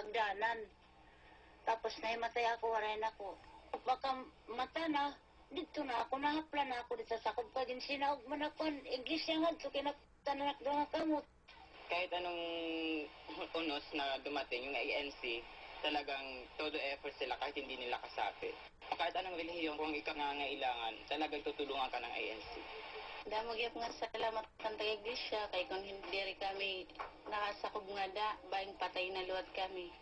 hagdanan. Tapos nahimatay ako, waray na ako. Pagka mata na, dito na ako, nahapla na ako dito sa sakod pa din sinaog man ako, iglesia nga, so kinaptanak doon nga kamot. Kahit anong unos na dumating, yung ANC, talagang todo effort sila kahit hindi nila kasapi. Kahit anong relihiyon, kung ikaw nangangailangan, talagang tutulungan ka ng ANC. Damo gyud nga salamat kan taga-iglesia kay kung hindi rin kami nakasakob nga da, baing patay na luwat kami.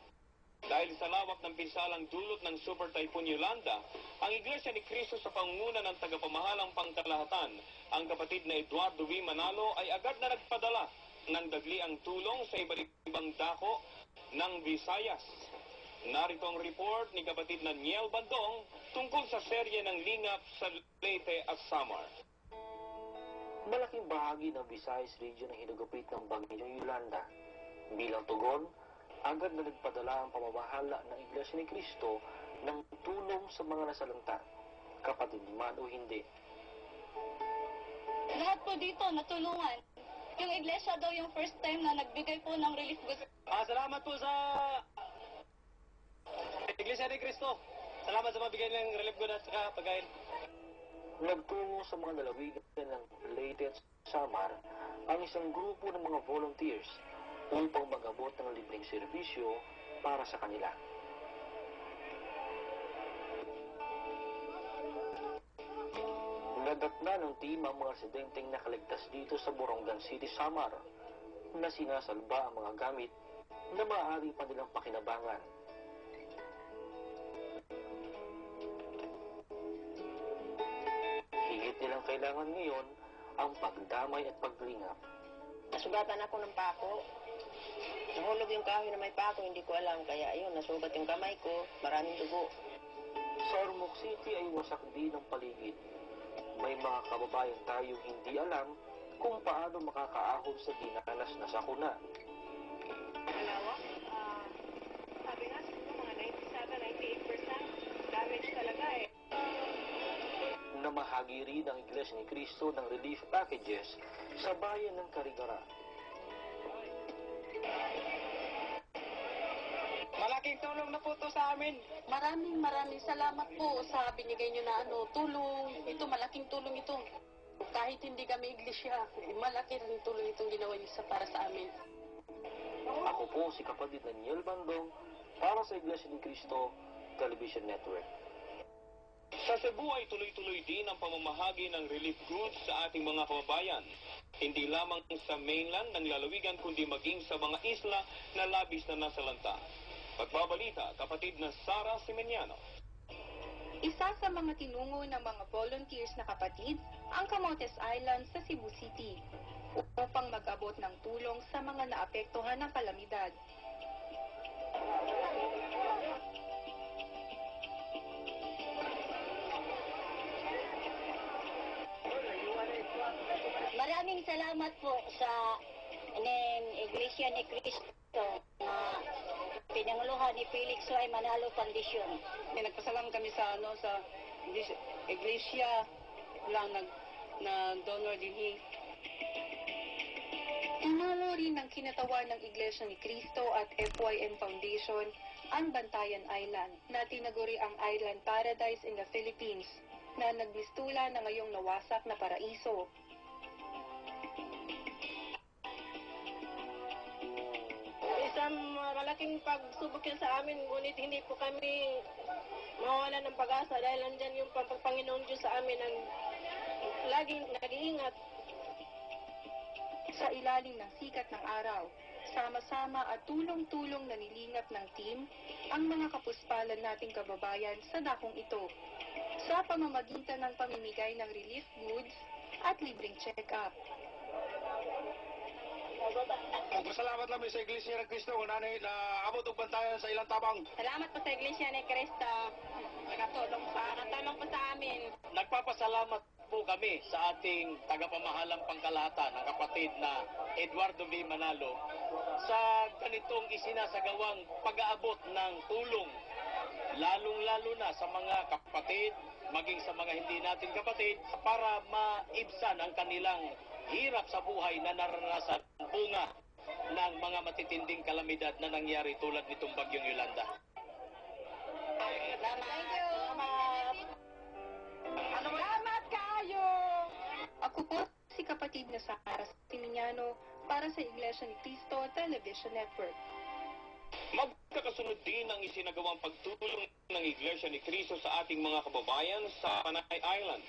Dahil sa lawak ng pinsalang dulot ng Super Typhoon Yolanda, ang Iglesia ni Cristo sa pangunguna ng tagapamahalang pangkalahatan, ang kapatid na Eduardo V. Manalo ay agad na nagpadala ng dagliang tulong sa iba't ibang dako ng Visayas. Narito ang report ni kapatid na Niel Bandong tungkol sa serye ng lingap sa Leyte at Samar. Malaking bahagi ng Visayas region ang hinugupit ng bagyong Yolanda. Bilang tugon, agad na nagpadala ang pamamahala ng Iglesia ni Cristo ng tulong sa mga nasalanta, kapatid man o hindi. Lahat po dito natulungan. Yung iglesia daw yung first time na nagbigay po ng relief goods. Salamat po sa Iglesia ni Cristo. Salamat sa mabigay ng relief goods at saka pagkain. Nagtungo sa mga lalawigan ng Leyte at Samar ang isang grupo ng mga volunteers upang mag-abot ng libreng serbisyo para sa kanila. Nadatna ng team ang mga residenteng nakaligtas dito sa Borongan City, Samar, na sinasalba ang mga gamit na maaari pa nilang pakinabangan. Higit nilang kailangan ngayon ang pagdamay at paglingap. Nasugatan ako ng pako. Nahulog yung kahoy na may pako, hindi ko alam. Kaya ayun, nasugat yung kamay ko, maraming dugo. Sa Ormoc City ay wasak din ang paligid. May mga kababayan tayong hindi alam kung paano makakaahon sa dinanas na sakuna. Malawak, sabi nga siguro mga 97-98% damage talaga eh. Namahagi rin ang Iglesia ni Cristo ng relief packages sa bayan ng Carigara. Malaking tulong na po to sa amin. Maraming salamat po sa binigay nyo na tulong. Ito, malaking tulong ito. Kahit hindi kami iglesia, malaki rin tulong itong ginawa nyo para sa amin. Ako po si kapatid na Niel Bandong para sa Iglesia ni Cristo Television Network. Sa Cebu ay tuloy-tuloy din ang pamamahagi ng relief goods sa ating mga kababayan. Hindi lamang sa mainland ng lalawigan kundi maging sa mga isla na labis na nasalanta. Pagbabalita, kapatid na Sara Simeniano. Isa sa mga tinungo ng mga volunteers na kapatid, ang Camotes Island sa Cebu City, upang mag-abot ng tulong sa mga naapektuhan ng kalamidad. Maraming salamat po sa Iglesia ni Cristo na pinanguluhan ni Felix Y. Manalo Foundation. Nagpasalam kami sa iglesia lang nag-donor din. Tinungo rin ng kinatawan ng Iglesia ni Cristo at FYN Foundation ang Bantayan Island na tinaguri ang Island Paradise in the Philippines na nagmistula na ngayong nawasak na paraiso. Isang malaking pagsubok yan sa amin, ngunit hindi po kami mawawalan ng pag-asa dahil nandyan yung Panginoon Diyos sa amin ang laging nag-iingat. Sa ilalim ng sikat ng araw, sama-sama at tulong-tulong na nilingap ng team ang mga kapuspalan nating kababayan sa dakong ito sa pamamagitan ng pamimigay ng relief goods at libreng check-up. Magpasalamat namin sa Iglesia ni Cristo kung nanay na abot og bantayan sa ilang tabang. Salamat po sa Iglesia ni Cristo. Nakatulong po sa amin. Nagpapasalamat po kami sa ating tagapamahalang pangkalahatan, ang kapatid na Eduardo V. Manalo, sa ganitong isinasagawang pag-aabot ng tulong, lalong-lalo na sa mga kapatid, maging sa mga hindi natin kapatid, para maibsan ang kanilang hirap sa buhay na naranasan bunga ng mga matitinding kalamidad na nangyari tulad nitong bagyong Yolanda. Salamat kayo! Ako po si kapatid na Sara Simiñano para sa Iglesia ni Cristo Television Network. Magkakasunod din ang isinagawang pagtulong ng Iglesia ni Cristo sa ating mga kababayan sa Panay Island.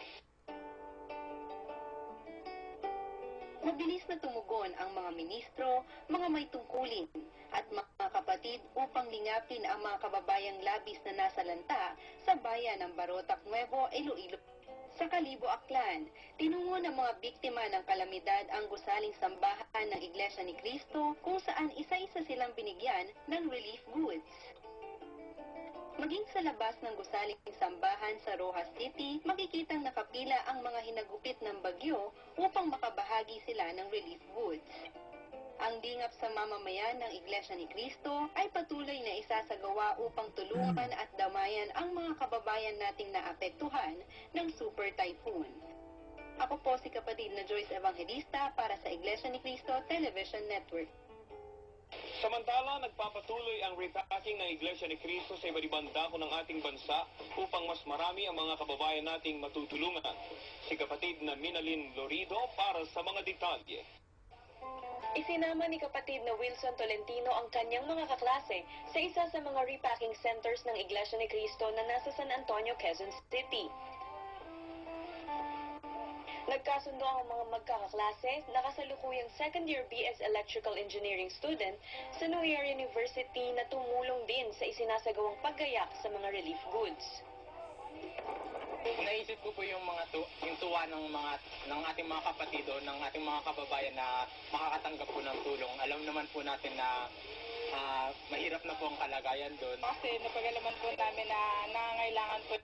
Mabilis na tumugon ang mga ministro, mga may tungkulin, at mga kapatid upang lingapin ang mga kababayang labis na nasalanta sa bayan ng Barotac Nuevo, Iloilo. Sa Kalibo, Aklan, tinungo ng mga biktima ng kalamidad ang gusaling sambahan ng Iglesia ni Cristo kung saan isa-isa silang binigyan ng relief goods. Maging sa labas ng gusaling sambahan sa Rojas City, makikitang nakapila ang mga hinagupit ng bagyo upang makabahagi sila ng relief goods. Ang lingap sa mamamayan ng Iglesia ni Cristo ay patuloy na isasagawa upang tulungan at damayan ang mga kababayan nating naapektuhan ng Super Typhoon. Ako po si kapatid na Joyce Evangelista para sa Iglesia ni Cristo Television Network. Samantala, nagpapatuloy ang repacking ng Iglesia ni Cristo sa iba't ibang dako ng ating bansa upang mas marami ang mga kababayan nating matutulungan. Si kapatid na Minalyn Lorido para sa mga detalye. Isinama ni kapatid na Wilson Tolentino ang kanyang mga kaklase sa isa sa mga repacking centers ng Iglesia ni Cristo na nasa San Antonio, Quezon City. Nagkasundo ang mga magkakaklase na kasalukuyang second-year BS Electrical Engineering student sa New Year University na tumulong din sa isinasagawang paggayak sa mga relief goods. Naisip ko po yung yung tuwa ng ating mga kapatid o ng ating mga kababayan na makakatanggap po ng tulong. Alam naman po natin na mahirap na po ang kalagayan doon. Kasi napagalaman po namin na nangangailangan po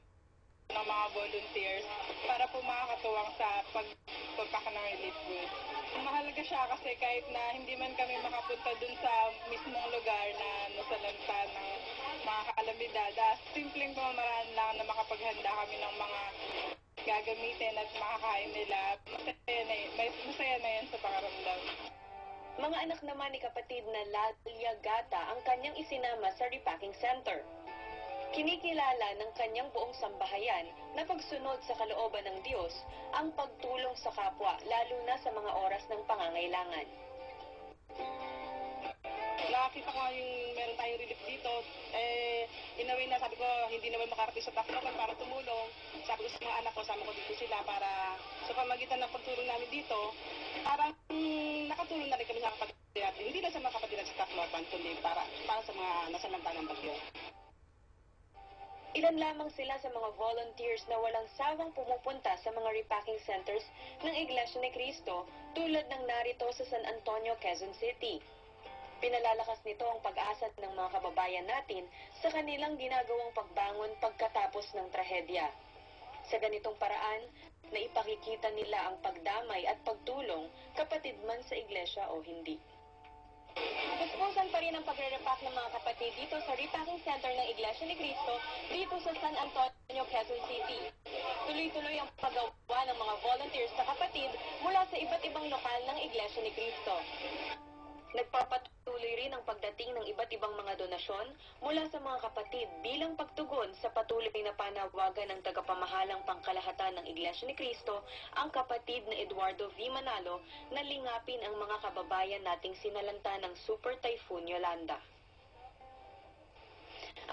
ng mga volunteers para po makakatuwang sa pagpapak ng relief goods. Mahalaga siya kasi kahit na hindi man kami makapunta dun sa mismong lugar na nasalanta ng mga kalamidad, simpleng pamamaraan lang na makapaghanda kami ng mga gagamitin at makakain nila. Masaya na yan sa pakaramdam. Mga anak naman ni kapatid na Lalia Gata ang kanyang isinama sa repacking center. Kinikilala ng kanyang buong sambahayan na pagsunod sa kalooban ng Diyos ang pagtulong sa kapwa, lalo na sa mga oras ng pangangailangan. Nakakita ko yung meron tayong relief dito, in a way na sabi ko, hindi naman makarating sa Tacloban para tumulong. Sabi ko sa mga anak ko, sama ko dito sila para sa pamagitan ng pagtulong namin dito, parang nakatulong na rin kami sa kapatid natin. Hindi lang sa mga kapatid sa Tacloban, kundi para sa mga nasalanta ng bagyo. Ilan lamang sila sa mga volunteers na walang sawang pumupunta sa mga repacking centers ng Iglesia ni Cristo tulad ng narito sa San Antonio, Quezon City. Pinalalakas nito ang pag-asa ng mga kababayan natin sa kanilang ginagawang pagbangon pagkatapos ng trahedya. Sa ganitong paraan, naipakikita nila ang pagdamay at pagtulong kapatid man sa iglesia o hindi. Puspusan pa rin ang pagre-repack ng mga kapatid dito sa repacking center ng Iglesia ni Cristo dito sa San Antonio, Quezon City. Tuloy-tuloy ang paggawa ng mga volunteers sa kapatid mula sa iba't ibang lokal ng Iglesia ni Cristo. Nagpapatuloy rin ang pagdating ng iba't ibang mga donasyon mula sa mga kapatid bilang pagtugon sa patuloy na panawagan ng tagapamahalang pangkalahatan ng Iglesia ni Cristo, ang kapatid na Eduardo V. Manalo, na lingapin ang mga kababayan nating sinalanta ng Super Typhoon Yolanda.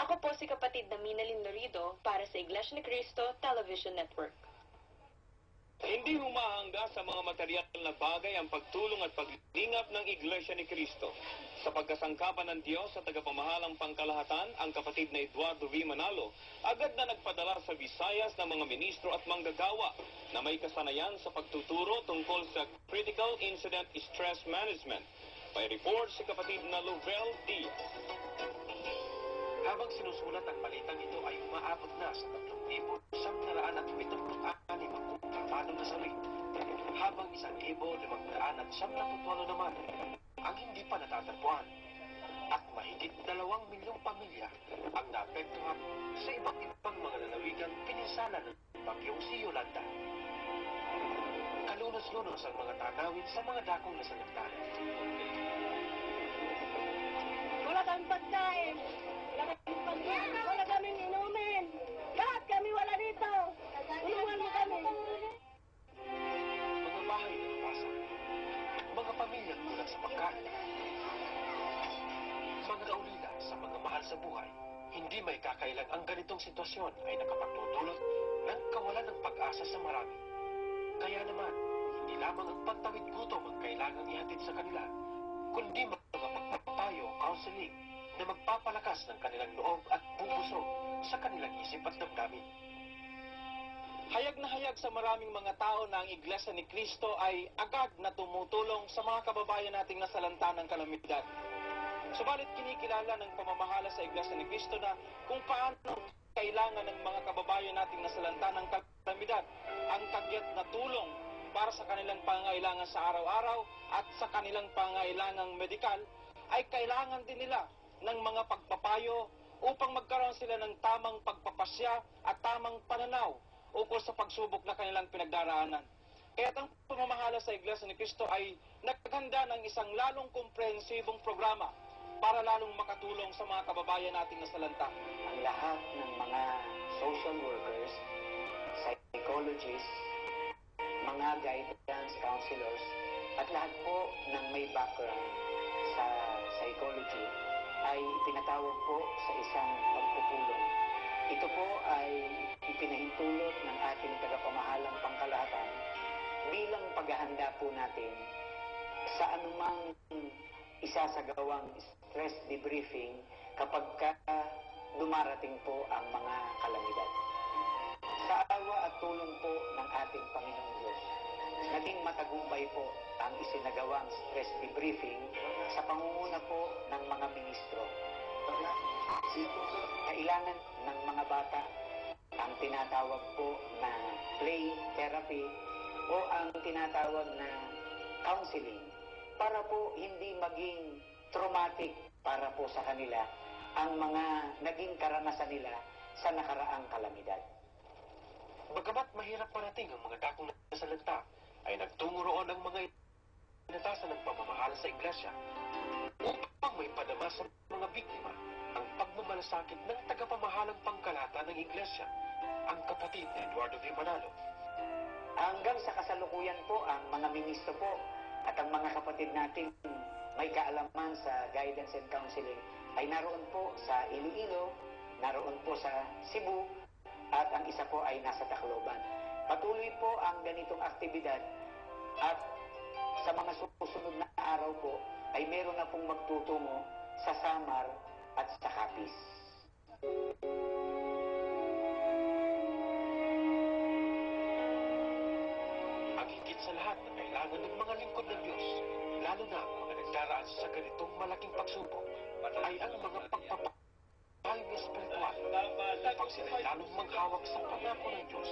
Ako po si kapatid na Minalyn Lorido para sa Iglesia ni Cristo Television Network. Hindi humahanga sa mga material na bagay ang pagtulong at paglingap ng Iglesia ni Cristo. Sa pagkasangkapan ng Diyos sa tagapamahalang pangkalahatan, ang kapatid na Eduardo V. Manalo agad na nagpadala sa Visayas ng mga ministro at manggagawa na may kasanayan sa pagtuturo tungkol sa Critical Incident Stress Management. May report si kapatid na Lovell Diaz. Habang sinusulat ang balitang ito ay umaabot na sa 3,776 ang trabalong nasawi, habang 1,578 naman ang hindi pa natatagpuan. At mahigit 2 milyong pamilya ang naapektuhan sa iba't ibang mga lalawigang pininsala ng bagyong si Yolanda. Kalunos-lunos ang mga tanawin sa mga dakong nasalanta. wala kami pagkain, wala kami pagkain, wala kami inumin. Lahat kami wala dito. Tulungan mo kami. Mga bahay na nawasak, mga pamilyang kulang sa pagkain, mga kaulila sa mga mahal sa buhay, hindi may kakailang ang ganitong sitwasyon ay nakapagdudulot ng kawalan ng pag-asa sa marami. Kaya naman, hindi lamang ang pagtawid gutom ang kailangang ihatid sa kanila, kundi mga pagpapayo, counseling, na magpapalakas ng kanilang loob at bubusog sa kanilang isip at damdamin. Hayag na hayag sa maraming mga tao na ang Iglesia ni Cristo ay agad na tumutulong sa mga kababayan nating nasalanta ng kalamidad. Subalit kinikilala ng pamamahala sa Iglesia ni Cristo na kung paano kailangan ng mga kababayan nating nasalanta ng kalamidad ang kagyat na tulong para sa kanilang pangangailangan sa araw-araw at sa kanilang pangangailangang medikal, ay kailangan din nila ng mga pagpapayo upang magkaroon sila ng tamang pagpapasya at tamang pananaw ukol sa pagsubok na kanilang pinagdaraanan. Kaya ang pamamahala sa Iglesia ni Cristo ay naghanda ng isang lalong komprehensibong programa para lalong makatulong sa mga kababayan nating nasalanta. Ang lahat ng mga social workers, psychologists, mga guidance counselors, at lahat po ng may background sa psychology ay ipinatawag po sa isang pagpupulong. Ito po ay ipinahintulot ng ating tagapamahalang pangkalahatan bilang paghahanda po natin sa anumang isasagawang stress debriefing kapag dumarating po ang mga kalamidad. Sa awa at tulong po ng ating Panginoong Diyos, naging matagumpay po ang isinagawang stress debriefing sa pangunguna po ng mga ministro. Kailangan ng mga bata ang tinatawag po na play therapy o ang tinatawag na counseling para po hindi maging traumatic para po sa kanila ang mga naging karanasan nila sa nakaraang kalamidad. Bagamat mahirap parating ang mga dakong nasalanta, ay nagtungo roon ang mga inatasan ng pamamahala sa iglesia upang may padama sa mga biktima ang pagmamalasakit ng tagapamahalang pangkalahatan ng iglesia, ang kapatid na Eduardo V. Manalo. Hanggang sa kasalukuyan po, ang mga ministro po at ang mga kapatid natin may kaalaman sa guidance and counseling ay naroon po sa Iloilo, naroon po sa Cebu, at ang isa po ay nasa Tacloban. Patuloy po ang ganitong aktibidad at sa mga susunod na araw po ay meron na pong magtutungo sa Samar at sa Capiz. Ang higit sa lahat na kailangan ng mga lingkod ng Diyos, lalo na ang mga nagdaraan sa ganitong malaking pagsubok, ay ang mga pagpapayo espiritual upang sila lalong manghawak sa pangako ng Diyos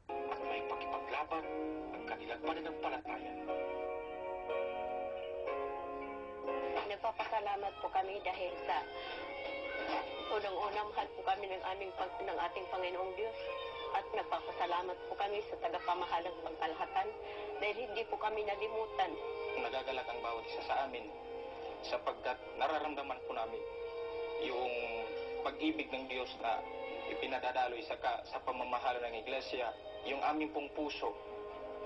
at may pakipaglaban ang kanilang pananampalataya. Nagpapasalamat po kami dahil sa unang-unang mahal po kami ng ating Panginoong Diyos. At nagpapasalamat po kami sa tagapamahalang pangkalahatan dahil hindi po kami nalimutan. Nagagalak ang bawat isa sa amin sapagkat nararamdaman po namin yung pag-ibig ng Diyos na ipinadadaloy sa pamamahala ng Iglesia. Yung aming pong puso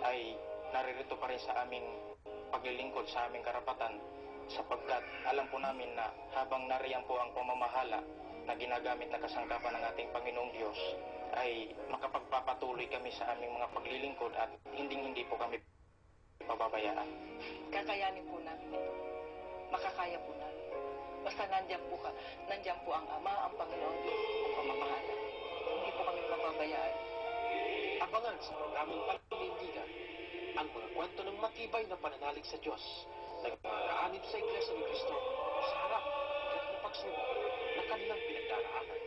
ay naririto pa rin sa aming paglilingkod sa aming karapatan sapagkat alam po namin na habang nariyan po ang pamamahala na ginagamit na kasangkapan ng ating Panginoong Diyos ay makapagpapatuloy kami sa aming mga paglilingkod at hindi po kami pababayaan. Kakayanin po namin ito. Makakaya po namin. Basta nandiyan po ang Ama, ang Panginoong Diyos, ang pamamahala. Hindi po kami pababayaan. Abangan sa programang Paninindigan ang mga kwento ng matibay na pananalig sa Diyos na nag-aanib sa Iglesia ni Cristo sa harap at na pagsubok na kanilang pinagdaraanan.